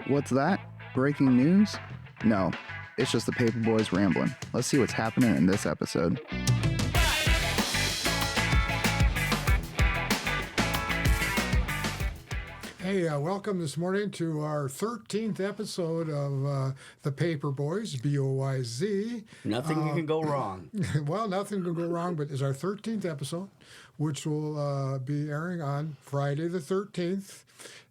What's that? Breaking news? No, it's just the Paper Boys rambling. Let's see what's happening in this episode. Hey, welcome this morning to our 13th episode of the Paper Boys, B-O-Y-Z. Nothing can go wrong. Well, nothing can go wrong, but it's our 13th episode, which will be airing on Friday the 13th.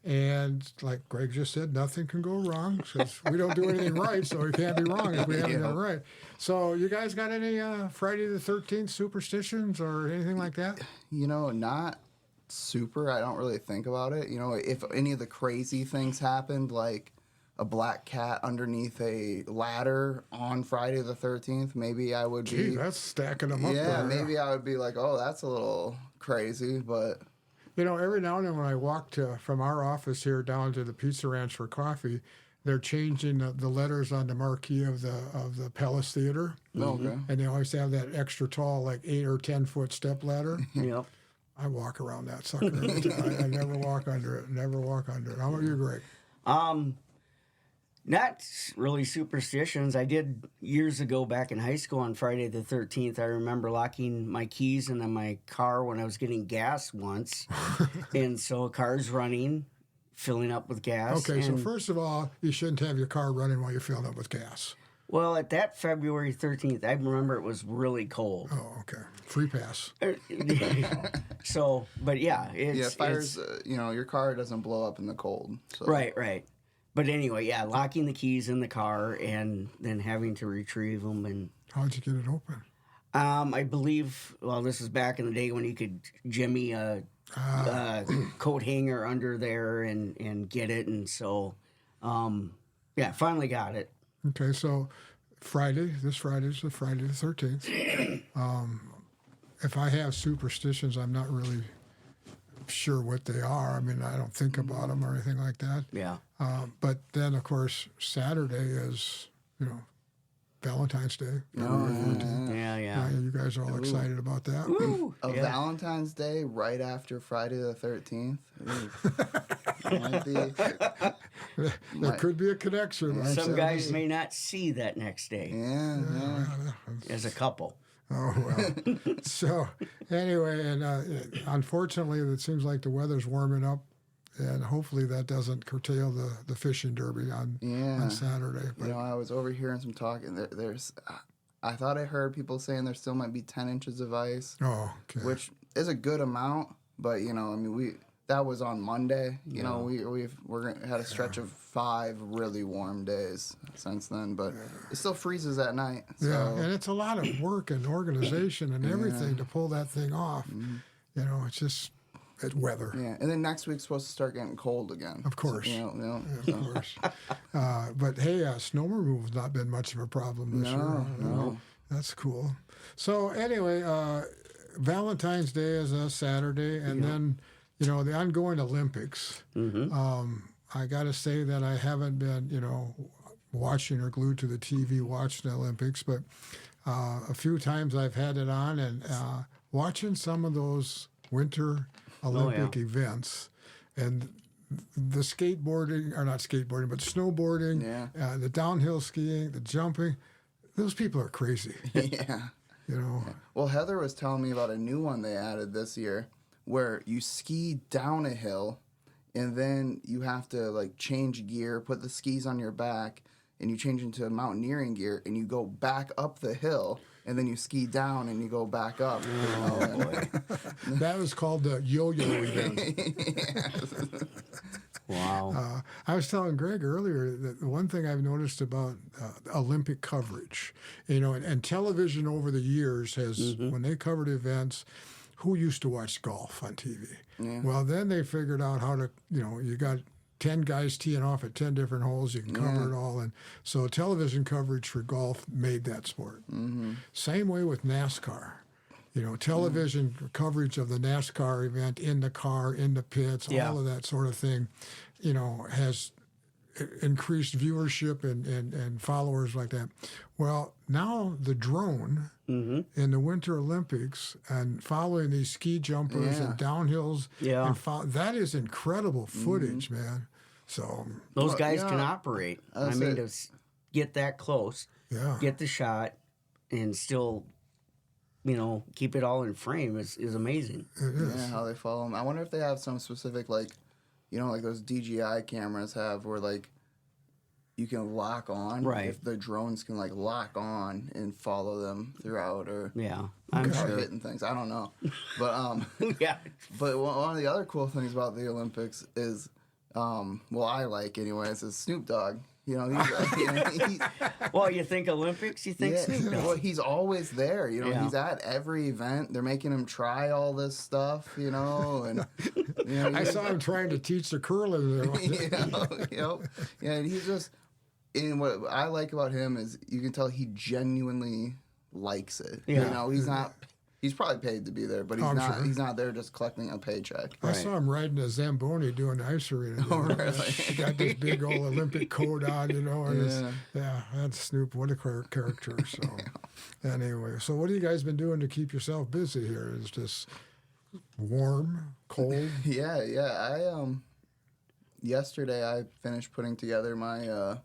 And like Greg just said, nothing can go wrong because we don't do anything right, so it can't be wrong if we haven't done it right. So you guys got any Friday the 13th superstitions or anything like that? You know, not super. I don't really think about it. You know, if any of the crazy things happened, like a black cat underneath a ladder on Friday the 13th, maybe I would be... Gee, that's stacking them up there. Yeah, maybe I would be like, oh, that's a little crazy, but... You know, every now and then when I walk from our office here down to the Pizza Ranch for coffee, they're changing the letters on the marquee of the Palace Theater. Okay. And they always have that extra tall, like 8 or 10 foot step ladder. Yep. I walk around that sucker. I never walk under it. Never walk under it. How about you, Greg? Not really superstitions. I did years ago back in high school on Friday the 13th. I remember locking my keys into my car when I was getting gas once. And so a car's running, filling up with gas. Okay, so first of all, you shouldn't have your car running while you're filling up with gas. Well, at that February 13th, I remember it was really cold. Oh, okay. Free pass. So, but yeah. fires, your car doesn't blow up in the cold. So. Right. But anyway, yeah, locking the keys in the car and then having to retrieve them. And how'd you get it open? I believe, well, this is back in the day when you could jimmy a coat hanger under there and get it. And so, finally got it. Okay, so this Friday is the Friday the 13th. If I have superstitions, I'm not really sure what they are. I mean, I don't think about them or anything like that. Yeah. But then, of course, Saturday is, Valentine's Day. Yeah. You guys are all excited about that. Woo! Valentine's Day right after Friday the 13th. Might be. There could be a connection. Some guys may not see that next day. Yeah. As a couple. Oh, well. So, anyway, and unfortunately, it seems like the weather's warming up, and hopefully that doesn't curtail the fishing derby on Saturday. But, I was overhearing some talk, and there's... I thought I heard people saying there still might be 10 inches of ice, which is a good amount, but, that was on Monday. We had a stretch of 5 really warm days since then, but it still freezes at night. So. Yeah, and it's a lot of work and organization and everything to pull that thing off. It's just weather. Yeah, and then next week's supposed to start getting cold again. Of course. Of course. But hey, snow removal's not been much of a problem this year. No. That's cool. So anyway, Valentine's Day is a Saturday, and then... the ongoing Olympics, I got to say that I haven't been, watching or glued to the TV watching the Olympics, but a few times I've had it on and watching some of those Winter Olympic events and the skateboarding, or not skateboarding, but snowboarding, the downhill skiing, the jumping, those people are crazy. Yeah. Well, Heather was telling me about a new one they added this year, where you ski down a hill, and then you have to change gear, put the skis on your back, and you change into mountaineering gear, and you go back up the hill, and then you ski down and you go back up. Boy. That was called the yo-yo event. Wow. I was telling Greg earlier that the one thing I've noticed about Olympic coverage, and television over the years has, when they covered events, who used to watch golf on TV? Yeah. Well, then they figured out how to, you got 10 guys teeing off at 10 different holes. You can cover it all. And so television coverage for golf made that sport. Same way with NASCAR. Television coverage of the NASCAR event in the car, in the pits, all of that sort of thing, has increased viewership and followers like that. Well, now the drone in the Winter Olympics and following these ski jumpers and downhills, and that is incredible footage, man. So those guys can operate. I mean, to get that close, get the shot, and still, keep it all in frame is amazing. it is. Yeah, how they follow them. I wonder if they have some specific, like those DJI cameras have where, like, you can lock on. Right. If the drones can, like, lock on and follow them throughout, or I'm start sure. hitting things. I don't know. But, Yeah. but one of the other cool things about the Olympics is, I like anyways, is Snoop Dogg. He's Well, you think Olympics, you think Snoop Dogg. Well, he's always there. He's at every event. They're making him try all this stuff, and I saw him trying to teach the curling there. And he's just. And what I like about him is you can tell he genuinely likes it. Yeah. He's not. He's probably paid to be there, but he's not. Sure. He's not there just collecting a paycheck. I saw him riding a Zamboni doing the ice arena. Really? He got this big old Olympic coat on, and that's Snoop. What a character. So, anyway, so what have you guys been doing to keep yourself busy here? Is just warm, cold? Yeah. Yesterday I finished putting together my.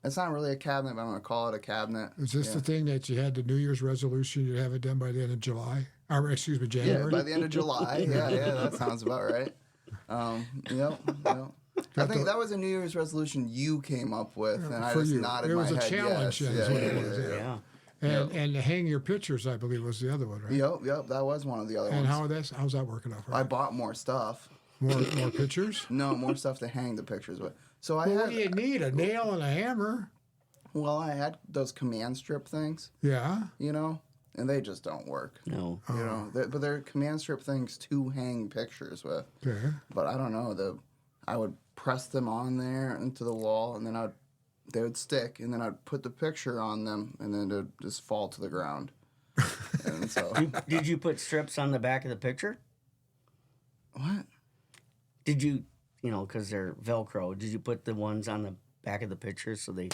It's not really a cabinet, but I'm going to call it a cabinet. Is this the thing that you had the New Year's resolution you'd have it done by the end of July? Or, excuse me, January? Yeah, by the end of July. Yeah, that sounds about right. Yep. I think that was a New Year's resolution you came up with, and I just nodded my head. It was a challenge, yes. is what it was. Yeah. And to hang your pictures, I believe, was the other one, right? Yep, that was one of the other and ones. how's that working out for you? I bought more stuff. More pictures? No, more stuff to hang the pictures with. So What do you need? A nail and a hammer? Well, I had those command strip things. Yeah. And they just don't work. No. But they're command strip things to hang pictures with. Okay. But I don't know. I would press them on there into the wall, and then they would stick, and then I'd put the picture on them, and then they'd just fall to the ground. And so, Did you put strips on the back of the picture? what? Did you, because they're Velcro, did you put the ones on the back of the picture so they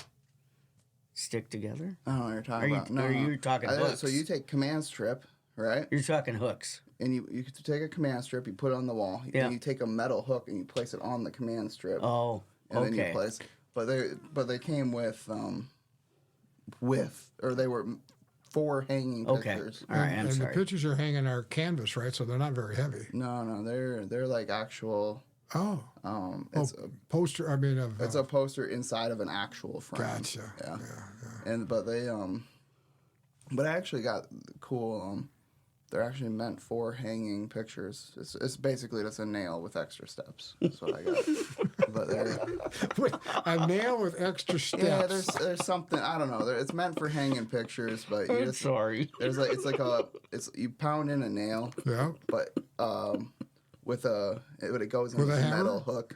stick together? I don't know what you're talking about. No, you're talking hooks. So you take command strip, right? You're talking hooks. And you could take a command strip, you put it on the wall, and you take a metal hook and you place it on the command strip. Oh, and then you place. But they came with or they were 4 hanging pictures. All right, I'm sorry. The pictures you're hanging are canvas, right? So they're not very heavy. No, they're like actual. Oh. It's a poster. I mean, it's a poster inside of an actual frame. Gotcha. Yeah. But they but I actually got cool. They're actually meant for hanging pictures. It's basically just a nail with extra steps. That's what I got. But a nail with extra steps. Yeah, there's something, I don't know. It's meant for hanging pictures, but you just sorry. It's you pound in a nail. Yeah. But it goes into a metal hook,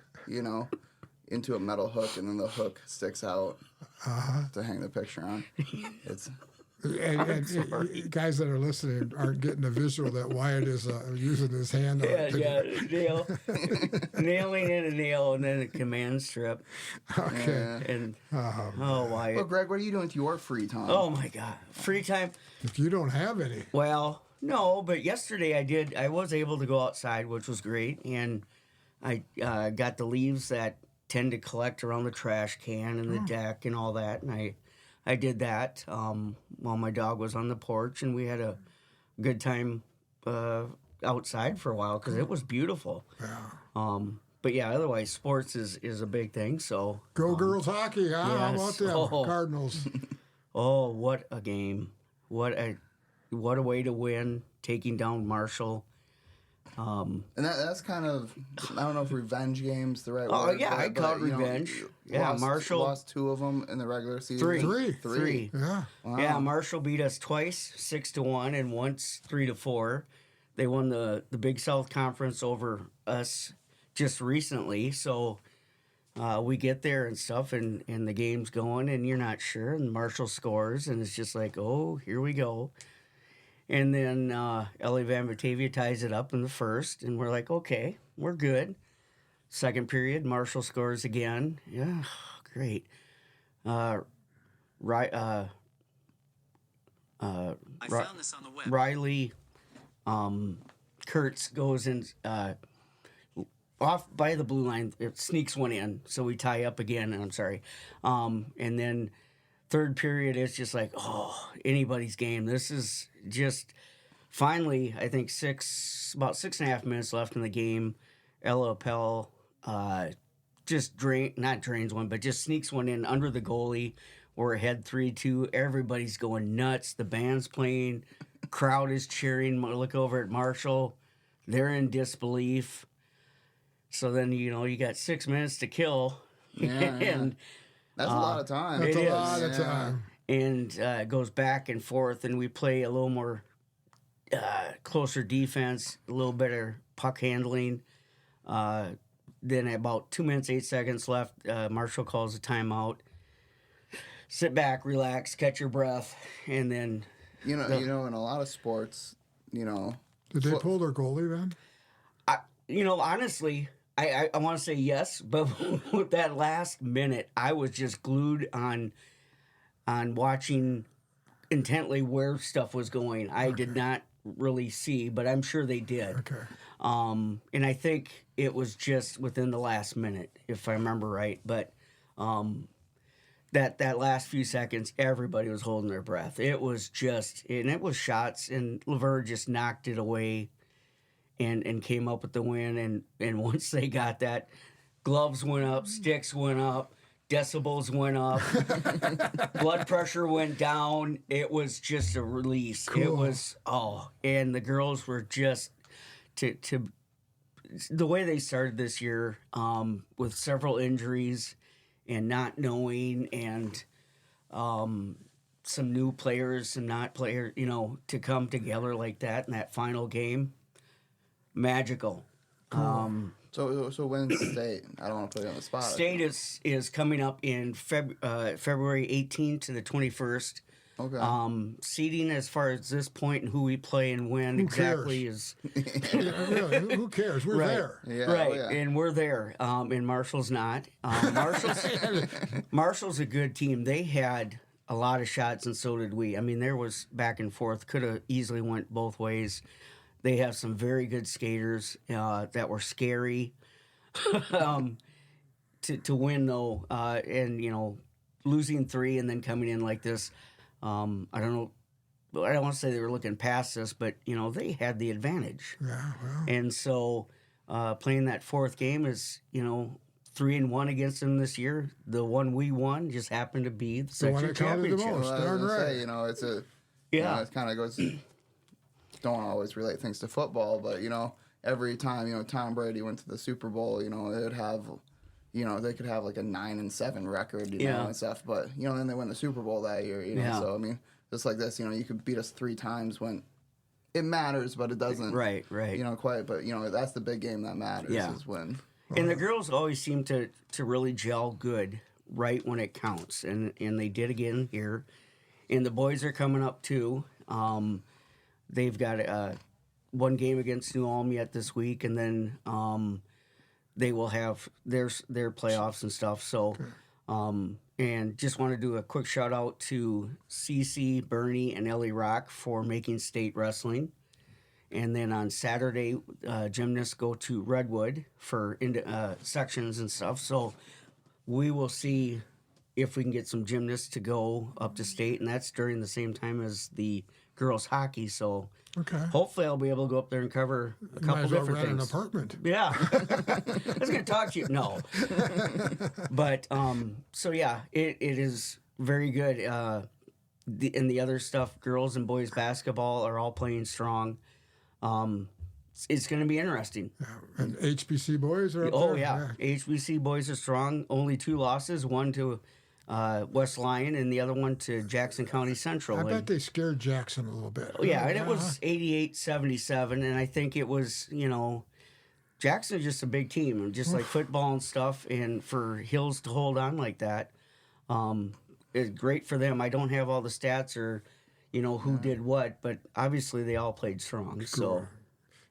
into a metal hook, and then the hook sticks out to hang the picture on. It's. And guys that are listening aren't getting the visual that Wyatt is using his hand. Nailing in a nail and then a command strip. Okay. And Wyatt. Well, Greg, what are you doing with your free time? Oh my God, free time. If you don't have any. Well, no, but yesterday I did. I was able to go outside, which was great, and I got the leaves that tend to collect around the trash can and the deck and all that, and I did that while my dog was on the porch, and we had a good time outside for a while because it was beautiful. Yeah. But yeah, otherwise sports is a big thing. So go girls hockey, huh? How about yes. them Cardinals? Oh, what a game! What a way to win, taking down Marshall. And that's kind of, I don't know if revenge game's the right word. Oh yeah, I call it revenge. Marshall lost 2 of them in the regular season. Three. Yeah. Wow. Yeah, Marshall beat us twice, 6-1, and once 3-4. They won the Big South Conference over us just recently. So we get there and stuff, and the game's going, and you're not sure, and Marshall scores, and it's just like, oh, here we go. And then Ellie Van Batavia ties it up in the first, and we're like, okay, we're good. Second period, Marshall scores again. Yeah, great. I found this on the web. Riley Kurtz goes in. off by the blue line. It sneaks one in, so we tie up again. And I'm sorry. And then third period, it's just like, oh, anybody's game. This is just finally, I think about 6.5 minutes left in the game. Ella Appel just not drains one, but just sneaks one in under the goalie. We're ahead 3-2. Everybody's going nuts. The band's playing. Crowd is cheering. Look over at Marshall. They're in disbelief. So then, you got 6 minutes to kill. Yeah, and that's a lot of time. That's a lot of time. And it goes back and forth, and we play a little more closer defense, a little better puck handling. Then at about 2 minutes, 8 seconds left, Marshall calls a timeout. Sit back, relax, catch your breath, and then... in a lot of sports, Did they pull their goalie then? Honestly, I want to say yes, but with that last minute, I was just glued on watching intently where stuff was going. I did not really see, but I'm sure they did. Okay. And I think it was just within the last minute, if I remember right. But that last few seconds, everybody was holding their breath. It was shots, and Lever just knocked it away and came up with the win. And once they got that, gloves went up, sticks went up, decibels went up, blood pressure went down. It was just a release. Cool. It was, and the girls were just, to the way they started this year, with several injuries and not knowing, and some new players and not players, to come together like that in that final game, magical. So when's State? I don't want to put it on the spot. State is coming up in February 18th to the 21st. Okay. Seeding as far as this point and who we play and when exactly is... Really, who cares? We're there. Yeah, right, yeah. and we're there. And Marshall's not. Marshall's a good team. They had a lot of shots, and so did we. I mean, there was back and forth. Could have easily went both ways. They have some very good skaters that were scary to win, though. And, losing 3 and then coming in like this, I don't know. I don't want to say they were looking past us, but, they had the advantage. Yeah, well. And so playing that fourth game is, 3-1 against them this year. The one we won just happened to be the one section that counted the championship. most. Well, I was Darn gonna right. say, it's Yeah. it kind of goes. Don't always relate things to football, but every time Tom Brady went to the Super Bowl, they'd have, they could have like a 9-7 record, Yeah. and stuff. But then they win the Super Bowl that year, Yeah. So I mean, just like this, you could beat us 3 times when it matters, but it doesn't. Right. Quite. But that's the big game that matters. Yeah. Is when. And the girls always seem to really gel good right when it counts. And they did again here. And the boys are coming up too. They've got one game against New Ulm yet this week, and then they will have their playoffs and stuff. So, and just want to do a quick shout out to Cece, Bernie, and Ellie Rock for making state wrestling. And then on Saturday, gymnasts go to Redwood for sections and stuff. So we will see if we can get some gymnasts to go up to state, and that's during the same time as the girls hockey. So Okay. hopefully I'll be able to go up there and cover a couple Might as well different rent things. an apartment. Yeah. I was going to talk to you. No. But, so yeah, it is very good. And the other stuff, girls and boys basketball are all playing strong. It's going to be interesting. Yeah. And HBC boys are up Oh, there? yeah. HBC boys are strong. Only 2 losses, one to West Lyon and the other one to Jackson County Central. I bet they scared Jackson a little bit. Oh, yeah, and it was 88-77, and I think it was, Jackson is just a big team, just like football and stuff, and for Hills to hold on like that, it's great for them. I don't have all the stats or, who did what, but obviously they all played strong, so...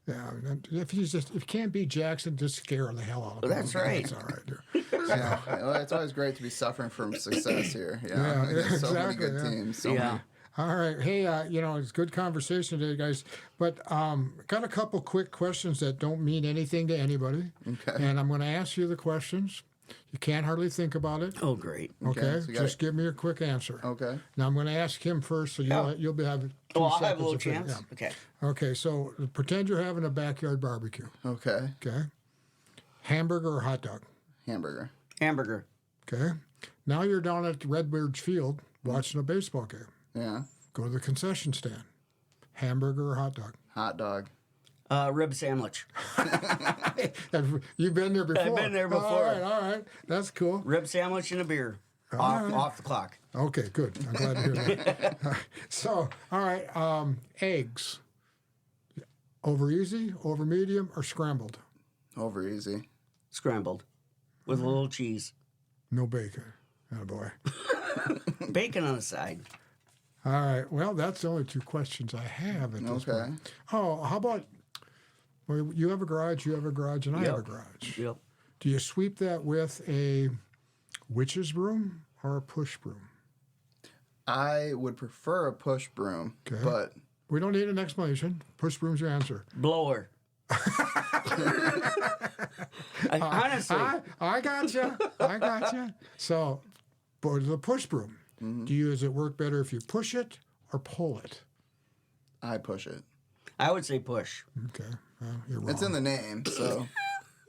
Yeah, if you can't beat Jackson, just scare the hell out of him. That's right. That's all right. Yeah, well, it's always great to be suffering from success here. Yeah, There's so many exactly, good yeah. teams. So Yeah. many. All right. Hey, it's good conversation today, guys. But got a couple quick questions that don't mean anything to anybody. Okay. And I'm going to ask you the questions. You can't hardly think about it. Oh, great. Okay. so Just give me your quick answer. Okay. Now I'm going to ask him first, so you'll be having 2 Oh, I'll seconds. have a little to think. chance. Yeah. Okay. Okay. So pretend you're having a backyard barbecue. Okay. Okay. Hamburger or hot dog? Hamburger. Hamburger. Okay. Now you're down at Redbirds Field watching a baseball game. Yeah. Go to the concession stand. Hamburger or hot dog? Hot dog. Rib sandwich. You've been there before. I've been there before. All right. That's cool. Rib sandwich and a beer. Off the clock. Okay, good. I'm glad to hear that. So, all right. Eggs. Over easy, over medium, or scrambled? Over easy. Scrambled. With a little cheese. No bacon. Oh, boy. Bacon on the side. All right. Well, that's the only 2 questions I have at this Okay. point. Oh, how about, well, you have a garage, and I have a garage. Yep. Do you sweep that with a witch's broom or a push broom? I would prefer a push broom, Okay. but We don't need an explanation. Push broom's your answer. Blower. Honestly. I got you. So, but the push broom, does it work better if you push it or pull it? I push it. I would say push. Okay. Well, you're wrong. It's in the name, so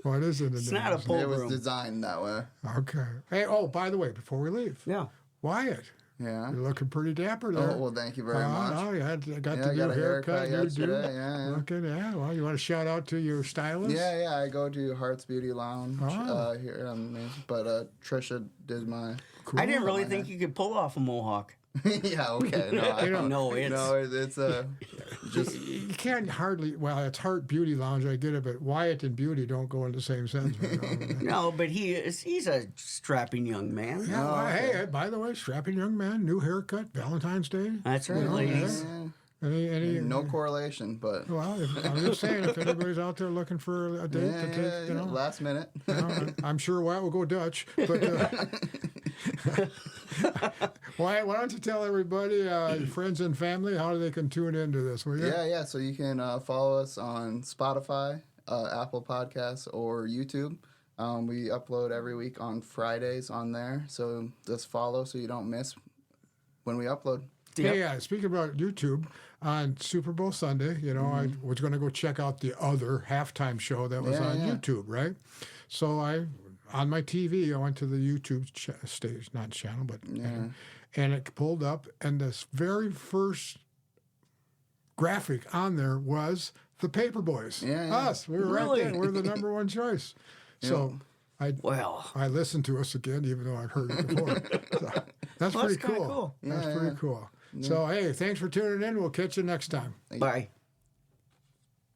Well, it is in the It's name. not a pull it was broom. designed that way. Okay. Hey, by the way, before we leave, Yeah. Wyatt, Yeah. you're looking pretty dapper there. Oh, well, thank you very much. Oh, I got Yeah, the I new got a haircut. haircut You do. yesterday, yeah. Looking, well, you want to shout out to your stylist? Yeah, I go to Heart's Beauty Lounge Oh. here on Main, but Trisha did my. Cool. I didn't really think you could pull off a mohawk. Yeah, okay. No, I don't. No, it's Just You can't hardly. Well, it's Heart Beauty Lounge. I get it, but Wyatt and beauty don't go in the same sentence. no, but he's a strapping young man. Yeah, well, hey, by the way, strapping young man, new haircut, Valentine's Day. That's right, ladies. Any no correlation, but Well, I'm just saying, if anybody's out there looking for a date to take, last minute. I'm sure Wyatt will go Dutch. But why don't you tell everybody, your friends and family, how they can tune into this? Will you? Yeah. So you can follow us on Spotify, Apple Podcasts, or YouTube. We upload every week on Fridays on there. So just follow so you don't miss when we upload. Hey, speaking about YouTube, on Super Bowl Sunday, I was going to go check out the other halftime show that was on YouTube, right? So on my TV, I went to the YouTube stage, not channel, but and it pulled up, and this very first graphic on there was the Paperboys. Us. We were right there. We're the number 1 choice. So I listened to us again, even though I've heard it before. So that's pretty cool. cool. That's pretty cool. So, hey, thanks for tuning in. We'll catch you next time. Bye.